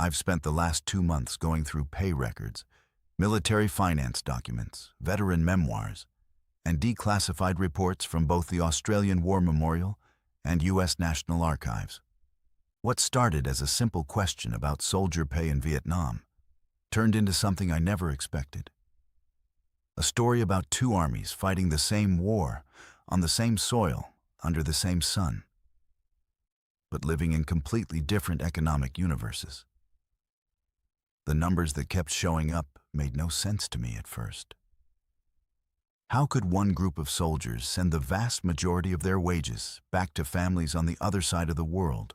I've spent the last 2 months going through pay records, military finance documents, veteran memoirs, and declassified reports from both the Australian War Memorial and U.S. National Archives. What started as a simple question about soldier pay in Vietnam turned into something I never expected. A story about two armies fighting the same war, on the same soil, under the same sun, but living in completely different economic universes. The numbers that kept showing up made no sense to me at first. How could one group of soldiers send the vast majority of their wages back to families on the other side of the world,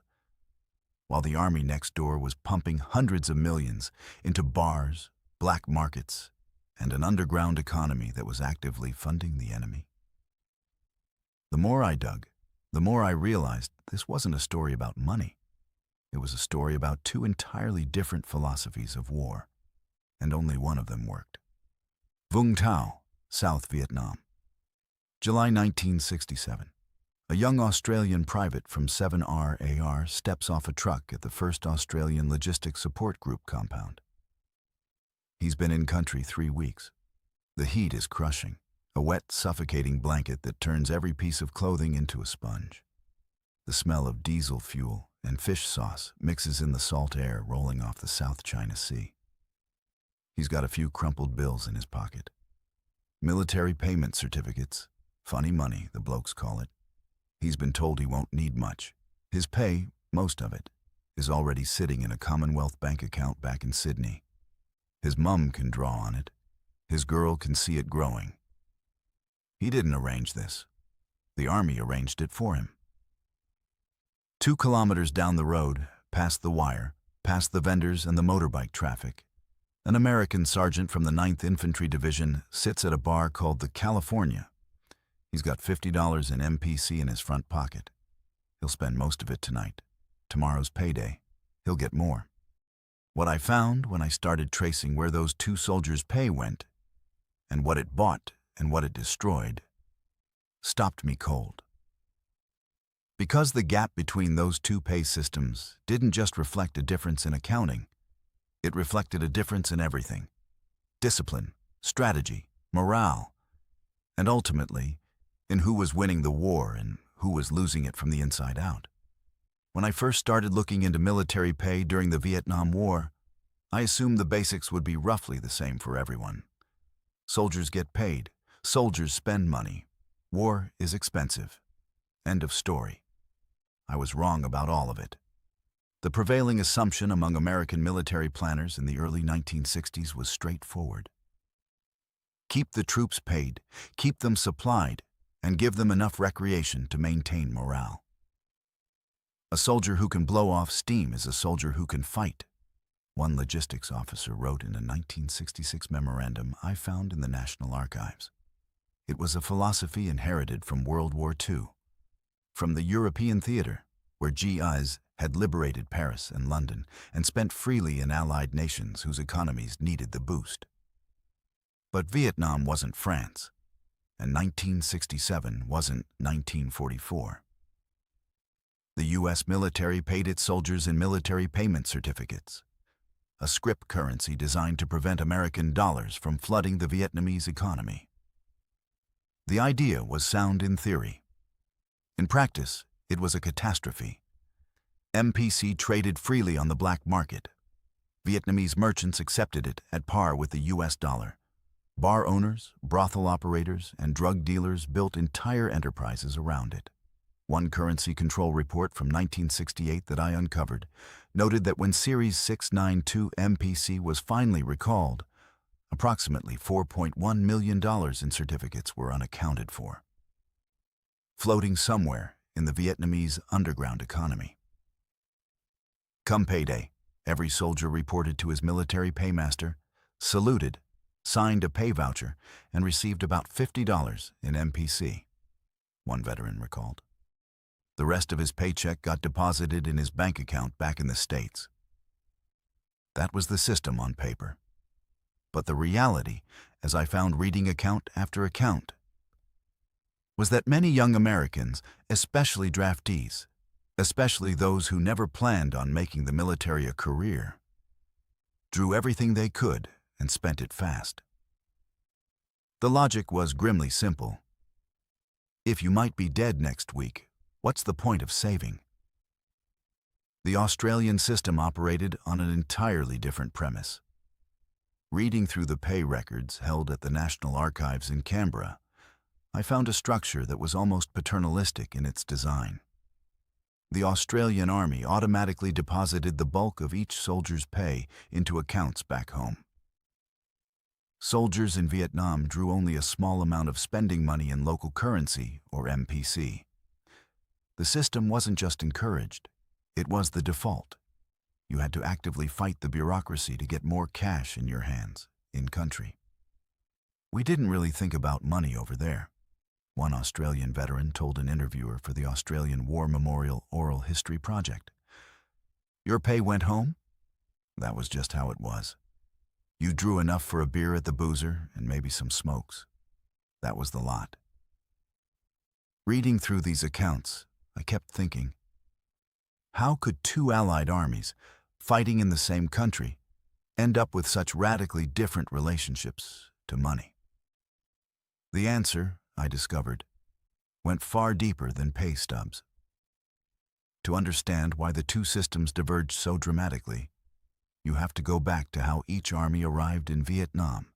while the army next door was pumping hundreds of millions into bars, black markets, and an underground economy that was actively funding the enemy? The more I dug, the more I realized this wasn't a story about money. It was a story about two entirely different philosophies of war, and only one of them worked. Vung Tau, South Vietnam. July 1967. A young Australian private from 7RAR steps off a truck at the 1st Australian Logistics Support Group compound. He's been in country 3 weeks. The heat is crushing, a wet, suffocating blanket that turns every piece of clothing into a sponge. The smell of diesel fuel and fish sauce mixes in the salt air rolling off the South China Sea. He's got a few crumpled bills in his pocket. Military payment certificates, funny money, the blokes call it. He's been told he won't need much. His pay, most of it, is already sitting in a Commonwealth bank account back in Sydney. His mum can draw on it. His girl can see it growing. He didn't arrange this. The army arranged it for him. 2 kilometers down the road, past the wire, past the vendors and the motorbike traffic, an American sergeant from the 9th Infantry Division sits at a bar called the California. He's got $50 in MPC in his front pocket. He'll spend most of it tonight. Tomorrow's payday. He'll get more. What I found when I started tracing where those two soldiers' pay went, and what it bought and what it destroyed, stopped me cold. Because the gap between those two pay systems didn't just reflect a difference in accounting, it reflected a difference in everything: discipline, strategy, morale, and ultimately, in who was winning the war and who was losing it from the inside out. When I first started looking into military pay during the Vietnam War, I assumed the basics would be roughly the same for everyone. Soldiers get paid. Soldiers spend money. War is expensive. End of story. I was wrong about all of it. The prevailing assumption among American military planners in the early 1960s was straightforward. Keep the troops paid, keep them supplied, and give them enough recreation to maintain morale. A soldier who can blow off steam is a soldier who can fight, one logistics officer wrote in a 1966 memorandum I found in the National Archives. It was a philosophy inherited from World War II, from the European theater, where GIs had liberated Paris and London and spent freely in allied nations whose economies needed the boost. But Vietnam wasn't France, and 1967 wasn't 1944. The U.S. military paid its soldiers in military payment certificates, a scrip currency designed to prevent American dollars from flooding the Vietnamese economy. The idea was sound in theory. In practice, it was a catastrophe. MPC traded freely on the black market. Vietnamese merchants accepted it at par with the U.S. dollar. Bar owners, brothel operators, and drug dealers built entire enterprises around it. One currency control report from 1968 that I uncovered noted that when Series 692 MPC was finally recalled, approximately $4.1 million in certificates were unaccounted for, floating somewhere in the Vietnamese underground economy. Come payday, every soldier reported to his military paymaster, saluted, signed a pay voucher, and received about $50 in MPC, one veteran recalled. The rest of his paycheck got deposited in his bank account back in the States. That was the system on paper. But the reality, as I found reading account after account, was that many young Americans, especially draftees, especially those who never planned on making the military a career, drew everything they could, and spent it fast. The logic was grimly simple. If you might be dead next week, what's the point of saving? The Australian system operated on an entirely different premise. Reading through the pay records held at the National Archives in Canberra, I found a structure that was almost paternalistic in its design. The Australian Army automatically deposited the bulk of each soldier's pay into accounts back home. Soldiers in Vietnam drew only a small amount of spending money in local currency, or MPC. The system wasn't just encouraged, it was the default. You had to actively fight the bureaucracy to get more cash in your hands, in country. We didn't really think about money over there. One Australian veteran told an interviewer for the Australian War Memorial Oral History Project. Your pay went home? That was just how it was. You drew enough for a beer at the boozer and maybe some smokes. That was the lot. Reading through these accounts, I kept thinking, how could two allied armies, fighting in the same country, end up with such radically different relationships to money? The answer, I discovered, went far deeper than pay stubs. To understand why the two systems diverged so dramatically, you have to go back to how each army arrived in Vietnam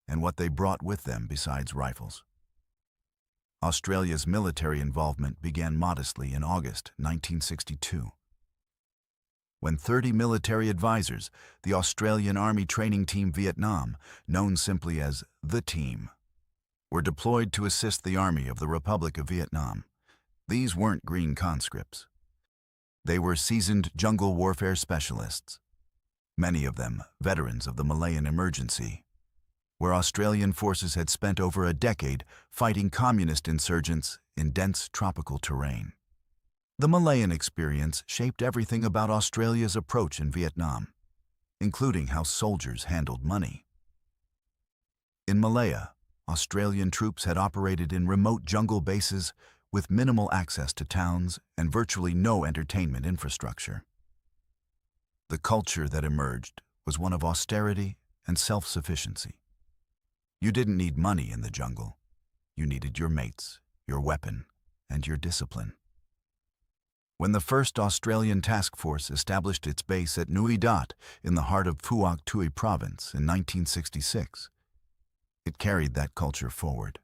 and what they brought with them besides rifles. Australia's military involvement began modestly in August 1962. When 30 military advisors, the Australian Army Training Team Vietnam, known simply as the Team, were deployed to assist the Army of the Republic of Vietnam. These weren't green conscripts. They were seasoned jungle warfare specialists, many of them veterans of the Malayan Emergency, where Australian forces had spent over a decade fighting communist insurgents in dense tropical terrain. The Malayan experience shaped everything about Australia's approach in Vietnam, including how soldiers handled money. In Malaya, Australian troops had operated in remote jungle bases with minimal access to towns and virtually no entertainment infrastructure. The culture that emerged was one of austerity and self-sufficiency. You didn't need money in the jungle. You needed your mates, your weapon, and your discipline. When the first Australian task force established its base at Nui Dat in the heart of Phuoc Tui province in 1966, it carried that culture forward.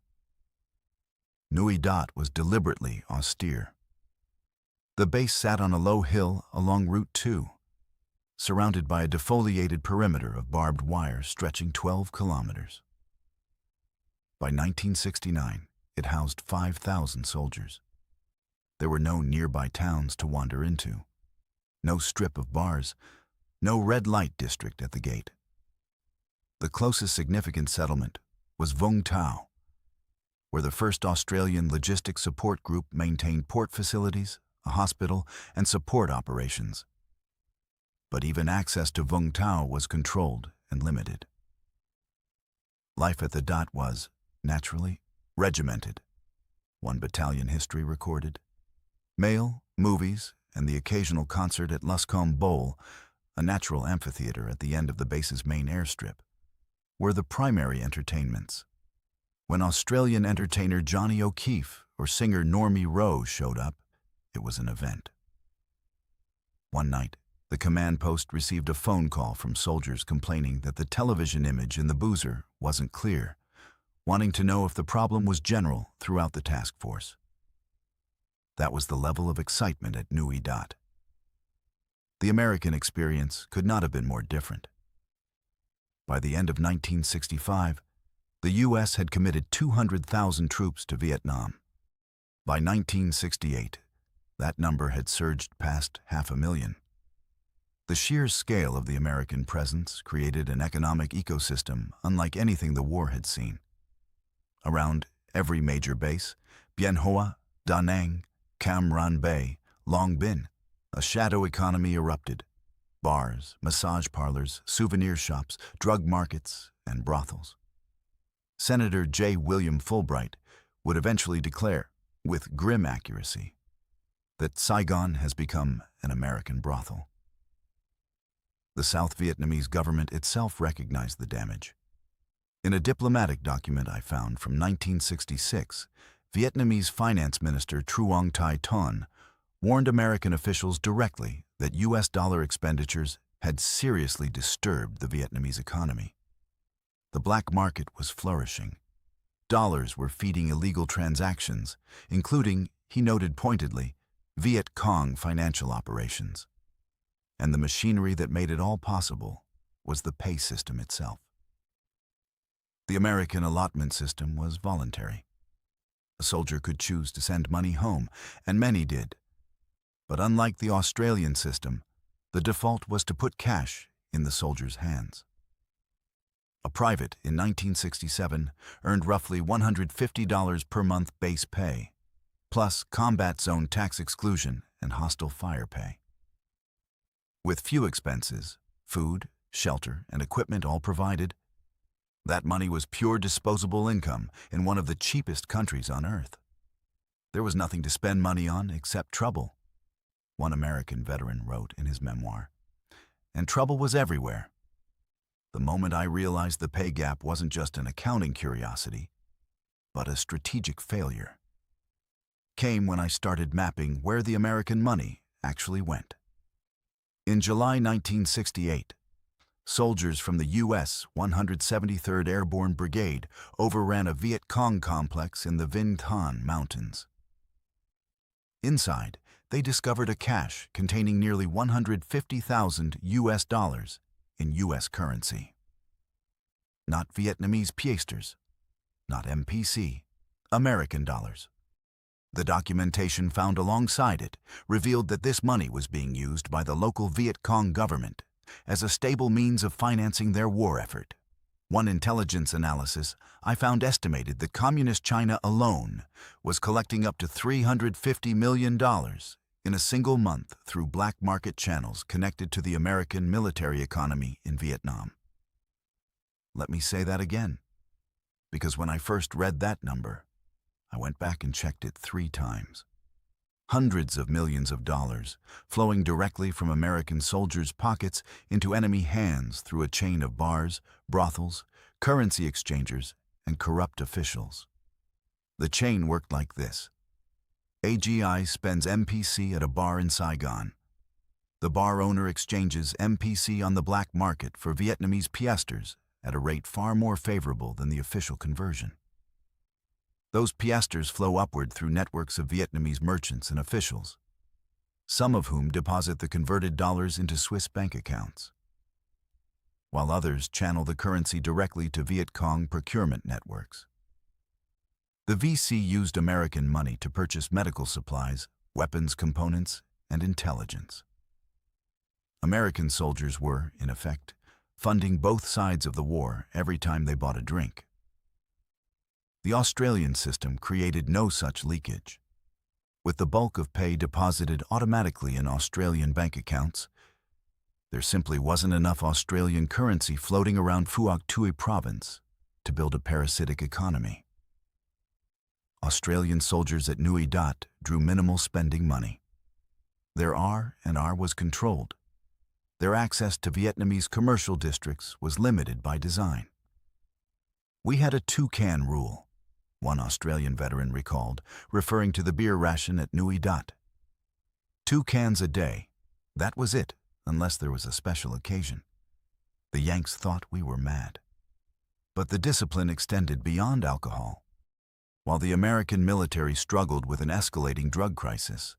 Nui Dat was deliberately austere. The base sat on a low hill along Route 2, surrounded by a defoliated perimeter of barbed wire stretching 12 kilometers. By 1969, it housed 5,000 soldiers. There were no nearby towns to wander into, no strip of bars, no red light district at the gate. The closest significant settlement was Vung Tau, where the first Australian Logistics Support Group maintained port facilities, a hospital, and support operations. But even access to Vung Tau was controlled and limited. Life at the Dot was, naturally, regimented. One battalion history recorded. Mail, movies, and the occasional concert at Luscombe Bowl, a natural amphitheater at the end of the base's main airstrip, were the primary entertainments. When Australian entertainer Johnny O'Keefe or singer Normie Rowe showed up, it was an event. One night, the command post received a phone call from soldiers complaining that the television image in the boozer wasn't clear, wanting to know if the problem was general throughout the task force. That was the level of excitement at Nui Dat. The American experience could not have been more different. By the end of 1965, the U.S. had committed 200,000 troops to Vietnam. By 1968, that number had surged past 500,000. The sheer scale of the American presence created an economic ecosystem unlike anything the war had seen. Around every major base, Bien Hoa, Da Nang, Cam Ranh Bay, Long Binh, a shadow economy erupted. Bars, massage parlors, souvenir shops, drug markets, and brothels. Senator J. William Fulbright would eventually declare, with grim accuracy, that Saigon has become an American brothel. The South Vietnamese government itself recognized the damage. In a diplomatic document I found from 1966, Vietnamese Finance Minister Vung Tau warned American officials directly that U.S. dollar expenditures had seriously disturbed the Vietnamese economy. The black market was flourishing. Dollars were feeding illegal transactions, including, he noted pointedly, Viet Cong financial operations. And the machinery that made it all possible was the pay system itself. The American allotment system was voluntary. A soldier could choose to send money home, and many did. But unlike the Australian system, the default was to put cash in the soldier's hands. A private in 1967 earned roughly $150 per month base pay, plus combat zone tax exclusion and hostile fire pay. With few expenses, food, shelter, and equipment all provided, that money was pure disposable income in one of the cheapest countries on earth. There was nothing to spend money on except trouble, one American veteran wrote in his memoir. And trouble was everywhere. The moment I realized the pay gap wasn't just an accounting curiosity, but a strategic failure, came when I started mapping where the American money actually went. In July 1968, soldiers from the U.S. 173rd Airborne Brigade overran a Viet Cong complex in the Vung Tau Mountains. Inside, they discovered a cache containing nearly 150,000 U.S. dollars in U.S. currency. Not Vietnamese piasters, not MPC, American dollars. The documentation found alongside it revealed that this money was being used by the local Viet Cong government as a stable means of financing their war effort. One intelligence analysis I found estimated that Communist China alone was collecting up to $350 million in a single month through black market channels connected to the American military economy in Vietnam. Let me say that again, because when I first read that number, I went back and checked it 3 times. Hundreds of millions of dollars flowing directly from American soldiers' pockets into enemy hands through a chain of bars, brothels, currency exchangers, and corrupt officials. The chain worked like this. AGI spends MPC at a bar in Saigon. The bar owner exchanges MPC on the black market for Vietnamese piasters at a rate far more favorable than the official conversion. Those piasters flow upward through networks of Vietnamese merchants and officials, some of whom deposit the converted dollars into Swiss bank accounts, while others channel the currency directly to Viet Cong procurement networks. The VC used American money to purchase medical supplies, weapons components, and intelligence. American soldiers were, in effect, funding both sides of the war every time they bought a drink. The Australian system created no such leakage. With the bulk of pay deposited automatically in Australian bank accounts, there simply wasn't enough Australian currency floating around Phuoc province to build a parasitic economy. Australian soldiers at Nui Dat drew minimal spending money. Their R&R was controlled. Their access to Vietnamese commercial districts was limited by design. We had a 2-can rule, one Australian veteran recalled, referring to the beer ration at Nui Dat. 2 cans a day, that was it, unless there was a special occasion. The Yanks thought we were mad. But the discipline extended beyond alcohol. While the American military struggled with an escalating drug crisis,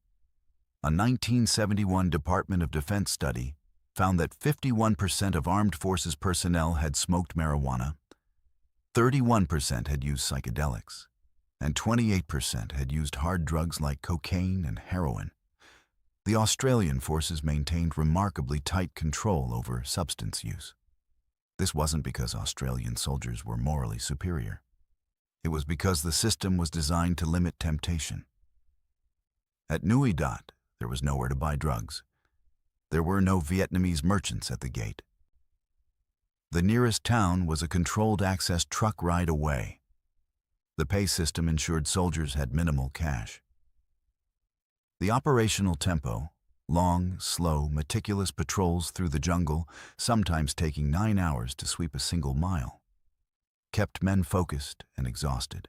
a 1971 Department of Defense study found that 51% of armed forces personnel had smoked marijuana, 31% had used psychedelics, and 28% had used hard drugs like cocaine and heroin. The Australian forces maintained remarkably tight control over substance use. This wasn't because Australian soldiers were morally superior. It was because the system was designed to limit temptation. At Nui Dat, there was nowhere to buy drugs. There were no Vietnamese merchants at the gate. The nearest town was a controlled access truck ride away. The pay system ensured soldiers had minimal cash. The operational tempo, Long, slow, meticulous patrols through the jungle, sometimes taking 9 hours to sweep a single mile, kept men focused and exhausted.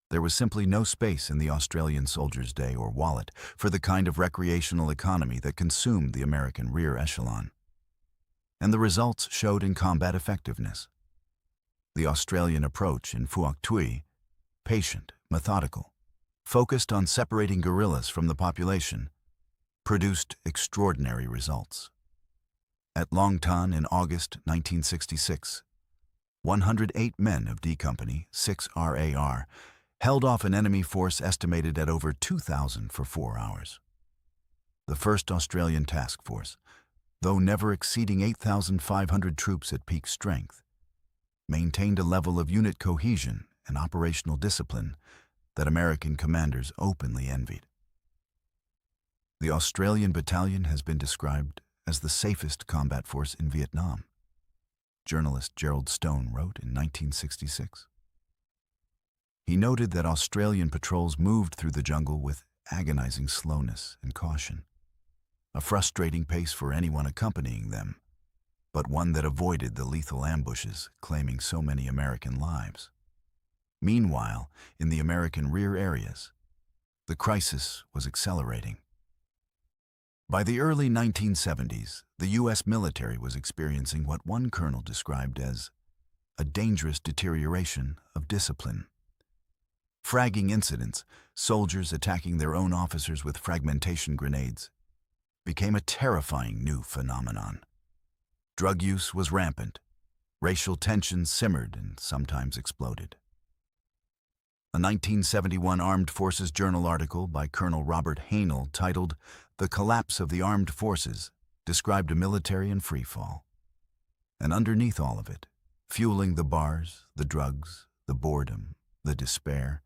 There was simply no space in the Australian soldier's day or wallet for the kind of recreational economy that consumed the American rear echelon. And the results showed in combat effectiveness. The Australian approach in Phuoc, patient, methodical, focused on separating guerrillas from the population, produced extraordinary results. At Long Tan in August 1966, 108 men of D Company 6 RAR held off an enemy force estimated at over 2,000 for 4 hours. The 1st Australian Task Force, though never exceeding 8,500 troops at peak strength, maintained a level of unit cohesion and operational discipline that American commanders openly envied. The Australian battalion has been described as the safest combat force in Vietnam, journalist Gerald Stone wrote in 1966. He noted that Australian patrols moved through the jungle with agonizing slowness and caution, a frustrating pace for anyone accompanying them, but one that avoided the lethal ambushes claiming so many American lives. Meanwhile, in the American rear areas, the crisis was accelerating. By the early 1970s, the U.S. military was experiencing what one colonel described as a dangerous deterioration of discipline. Fragging incidents, soldiers attacking their own officers with fragmentation grenades, became a terrifying new phenomenon. Drug use was rampant. Racial tensions simmered and sometimes exploded. A 1971 Armed Forces Journal article by Colonel Robert Haenel titled "The Collapse of the Armed Forces" described a military in freefall. And underneath all of it, fueling the bars, the drugs, the boredom, the despair,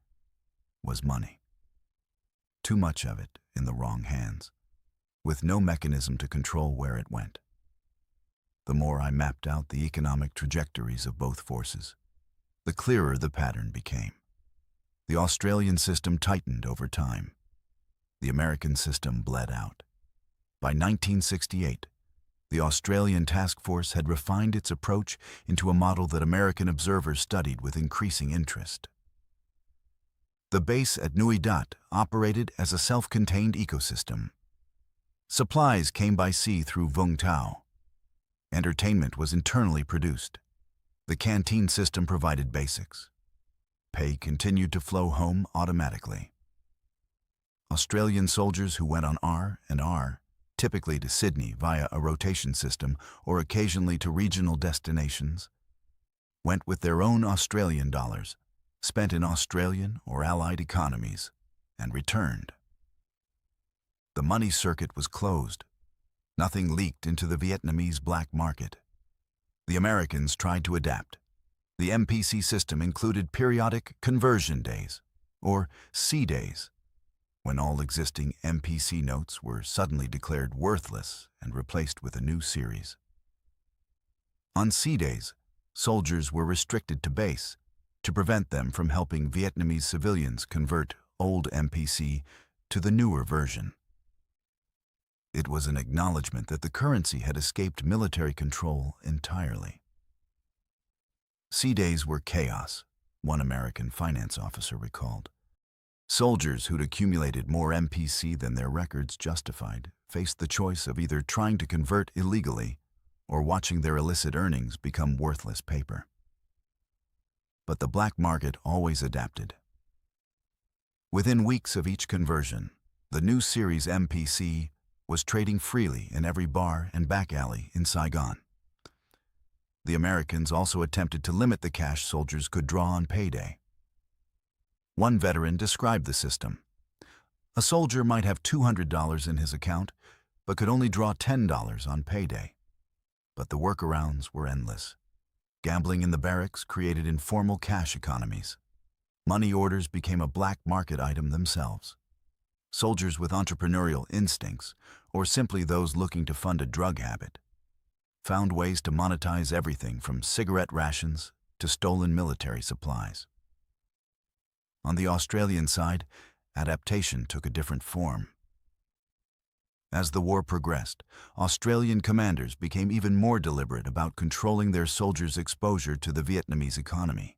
was money. Too much of it in the wrong hands, with no mechanism to control where it went. The more I mapped out the economic trajectories of both forces, the clearer the pattern became. The Australian system tightened over time. The American system bled out. By 1968, the Australian task force had refined its approach into a model that American observers studied with increasing interest. The base at Nui Dat operated as a self-contained ecosystem. Supplies came by sea through Vung Tau. Entertainment was internally produced. The canteen system provided basics. Pay continued to flow home automatically. Australian soldiers who went on R&R, typically to Sydney via a rotation system or occasionally to regional destinations, went with their own Australian dollars, spent in Australian or Allied economies, and returned. The money circuit was closed. Nothing leaked into the Vietnamese black market. The Americans tried to adapt. The MPC system included periodic conversion days, or C days, when all existing MPC notes were suddenly declared worthless and replaced with a new series. On C days, soldiers were restricted to base to prevent them from helping Vietnamese civilians convert old MPC to the newer version. It was an acknowledgement that the currency had escaped military control entirely. C days were chaos, one American finance officer recalled. Soldiers who'd accumulated more MPC than their records justified faced the choice of either trying to convert illegally or watching their illicit earnings become worthless paper. But the black market always adapted. Within weeks of each conversion, the new series MPC was trading freely in every bar and back alley in Saigon. The Americans also attempted to limit the cash soldiers could draw on payday. One veteran described the system. A soldier might have $200 in his account, but could only draw $10 on payday. But the workarounds were endless. Gambling in the barracks created informal cash economies. Money orders became a black market item themselves. Soldiers with entrepreneurial instincts, or simply those looking to fund a drug habit, found ways to monetize everything from cigarette rations to stolen military supplies. On the Australian side, adaptation took a different form. As the war progressed, Australian commanders became even more deliberate about controlling their soldiers' exposure to the Vietnamese economy.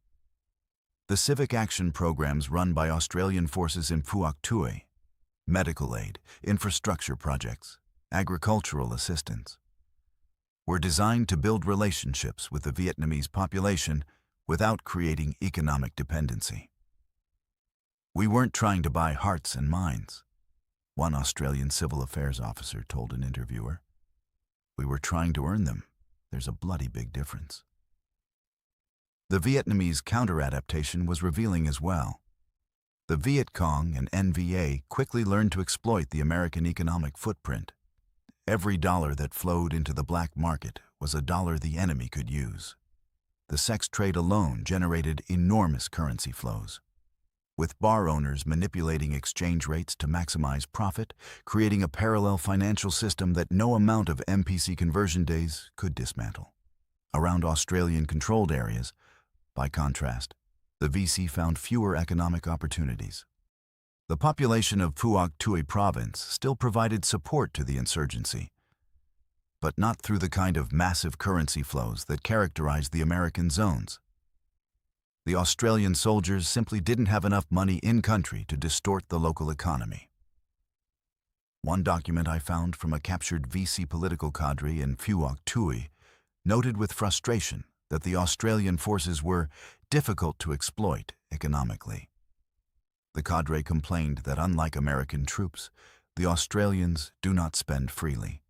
The civic action programs run by Australian forces in Phuoc, medical aid, infrastructure projects, agricultural assistance, were designed to build relationships with the Vietnamese population without creating economic dependency. "We weren't trying to buy hearts and minds," one Australian civil affairs officer told an interviewer. "We were trying to earn them. There's a bloody big difference." The Vietnamese counter-adaptation was revealing as well. The Viet Cong and NVA quickly learned to exploit the American economic footprint. Every dollar that flowed into the black market was a dollar the enemy could use. The sex trade alone generated enormous currency flows, with bar owners manipulating exchange rates to maximize profit, creating a parallel financial system that no amount of MPC conversion days could dismantle. Around Australian-controlled areas, by contrast, the VC found fewer economic opportunities. The population of Phuoc Tuy province still provided support to the insurgency, but not through the kind of massive currency flows that characterized the American zones. The Australian soldiers simply didn't have enough money in-country to distort the local economy. One document I found from a captured VC political cadre in Phuoc Tuy noted with frustration that the Australian forces were difficult to exploit economically. The cadre complained that unlike American troops, the Australians do not spend freely,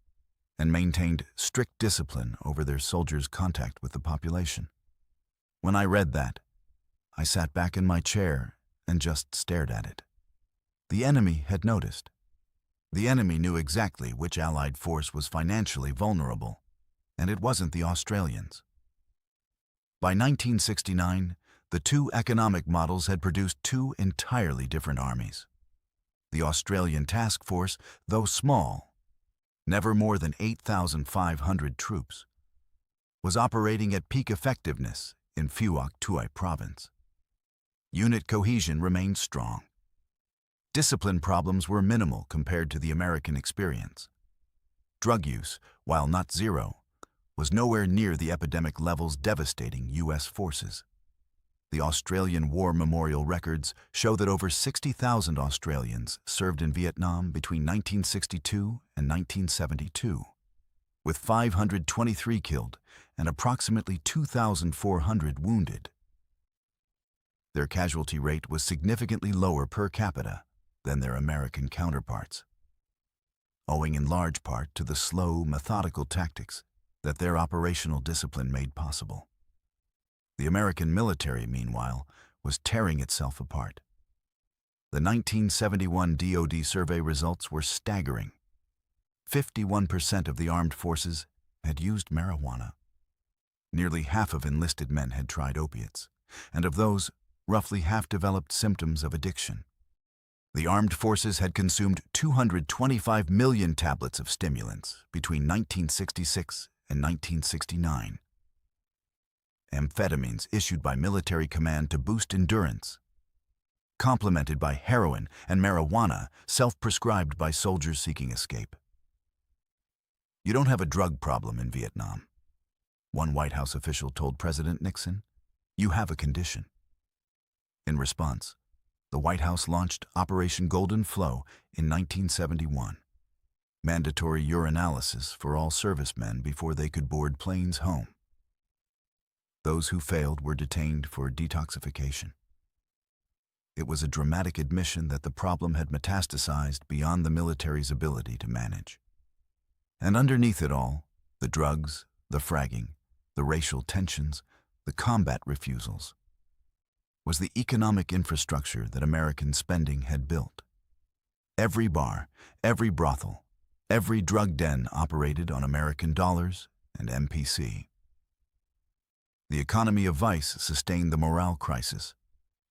and maintained strict discipline over their soldiers' contact with the population. When I read that, I sat back in my chair and just stared at it. The enemy had noticed. The enemy knew exactly which Allied force was financially vulnerable, and it wasn't the Australians. By 1969, the two economic models had produced two entirely different armies. The Australian task force, though small, never more than 8,500 troops, was operating at peak effectiveness in Phuoc Tuy province. Unit cohesion remained strong. Discipline problems were minimal compared to the American experience. Drug use, while not zero, was nowhere near the epidemic levels devastating U.S. forces. The Australian War Memorial records show that over 60,000 Australians served in Vietnam between 1962 and 1972, with 523 killed and approximately 2,400 wounded. Their casualty rate was significantly lower per capita than their American counterparts, owing in large part to the slow, methodical tactics that their operational discipline made possible. The American military, meanwhile, was tearing itself apart. The 1971 DoD survey results were staggering. 51% of the armed forces had used marijuana. Nearly half of enlisted men had tried opiates, and of those, roughly half developed symptoms of addiction. The armed forces had consumed 225 million tablets of stimulants between 1966 and 1969. Amphetamines issued by military command to boost endurance, complemented by heroin and marijuana self-prescribed by soldiers seeking escape. "You don't have a drug problem in Vietnam," one White House official told President Nixon. "You have a condition." In response, the White House launched Operation Golden Flow in 1971, mandatory urinalysis for all servicemen before they could board planes home. Those who failed were detained for detoxification. It was a dramatic admission that the problem had metastasized beyond the military's ability to manage. And underneath it all, the drugs, the fragging, the racial tensions, the combat refusals, was the economic infrastructure that American spending had built. Every bar, every brothel, every drug den operated on American dollars and MPC. The economy of vice sustained the morale crisis,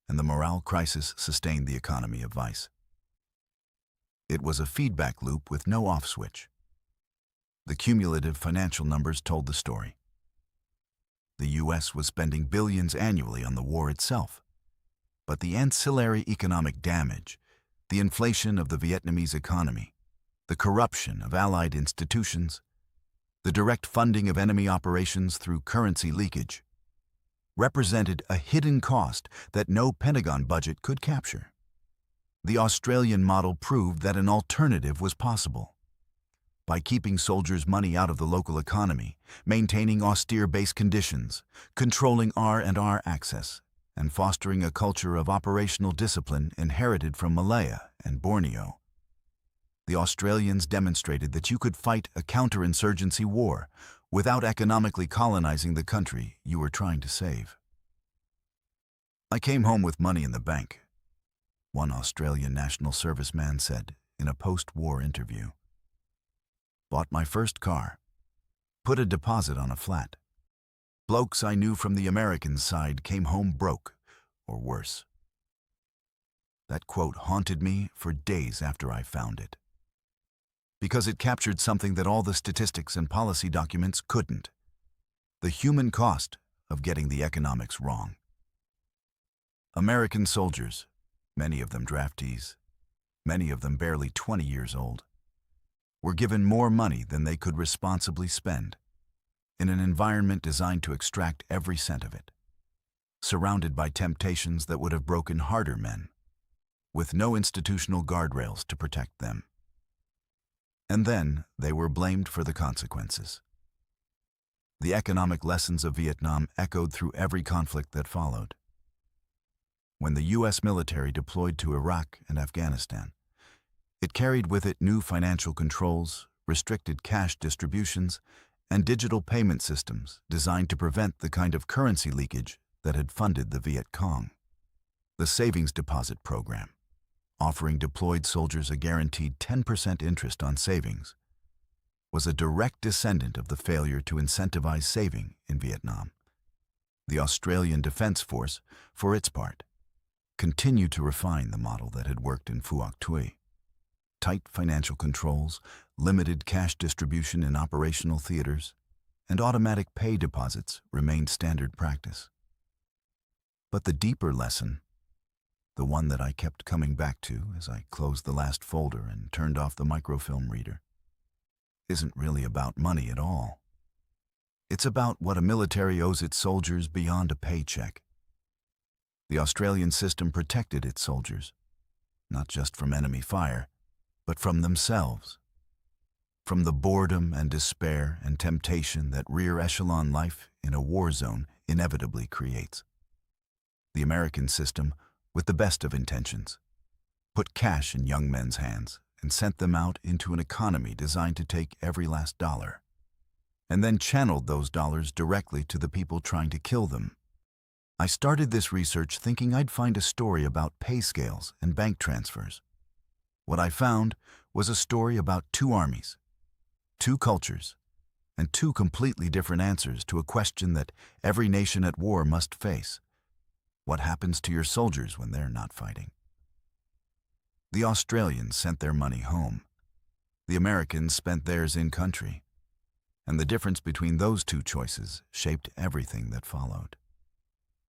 and the morale crisis sustained the economy of vice. It was a feedback loop with no off switch. The cumulative financial numbers told the story. The U.S. was spending billions annually on the war itself, but the ancillary economic damage, the inflation of the Vietnamese economy, the corruption of Allied institutions, the direct funding of enemy operations through currency leakage, represented a hidden cost that no Pentagon budget could capture. The Australian model proved that an alternative was possible. By keeping soldiers' money out of the local economy, maintaining austere base conditions, controlling R&R access, and fostering a culture of operational discipline inherited from Malaya and Borneo, the Australians demonstrated that you could fight a counterinsurgency war without economically colonizing the country you were trying to save. "I came home with money in the bank," one Australian national serviceman said in a post-war interview. "Bought my first car, put a deposit on a flat. Blokes I knew from the American side came home broke, or worse." That quote haunted me for days after I found it, because it captured something that all the statistics and policy documents couldn't: the human cost of getting the economics wrong. American soldiers, many of them draftees, many of them barely 20 years old, were given more money than they could responsibly spend, in an environment designed to extract every cent of it, surrounded by temptations that would have broken harder men, with no institutional guardrails to protect them. And then they were blamed for the consequences. The economic lessons of Vietnam echoed through every conflict that followed. When the U.S. military deployed to Iraq and Afghanistan, it carried with it new financial controls, restricted cash distributions, and digital payment systems designed to prevent the kind of currency leakage that had funded the Viet Cong. The Savings Deposit Program, offering deployed soldiers a guaranteed 10% interest on savings, was a direct descendant of the failure to incentivize saving in Vietnam. The Australian Defence Force, for its part, continued to refine the model that had worked in Phuoc. Tight financial controls, limited cash distribution in operational theaters, and automatic pay deposits remained standard practice. But the deeper lesson, the one that I kept coming back to as I closed the last folder and turned off the microfilm reader, isn't really about money at all. It's about what a military owes its soldiers beyond a paycheck. The Australian system protected its soldiers, not just from enemy fire, but from themselves, from the boredom and despair and temptation that rear echelon life in a war zone inevitably creates. The American system, with the best of intentions, put cash in young men's hands and sent them out into an economy designed to take every last dollar, and then channeled those dollars directly to the people trying to kill them. I started this research thinking I'd find a story about pay scales and bank transfers. What I found was a story about two armies, two cultures, and two completely different answers to a question that every nation at war must face: what happens to your soldiers when they're not fighting? The Australians sent their money home. The Americans spent theirs in country. And the difference between those two choices shaped everything that followed.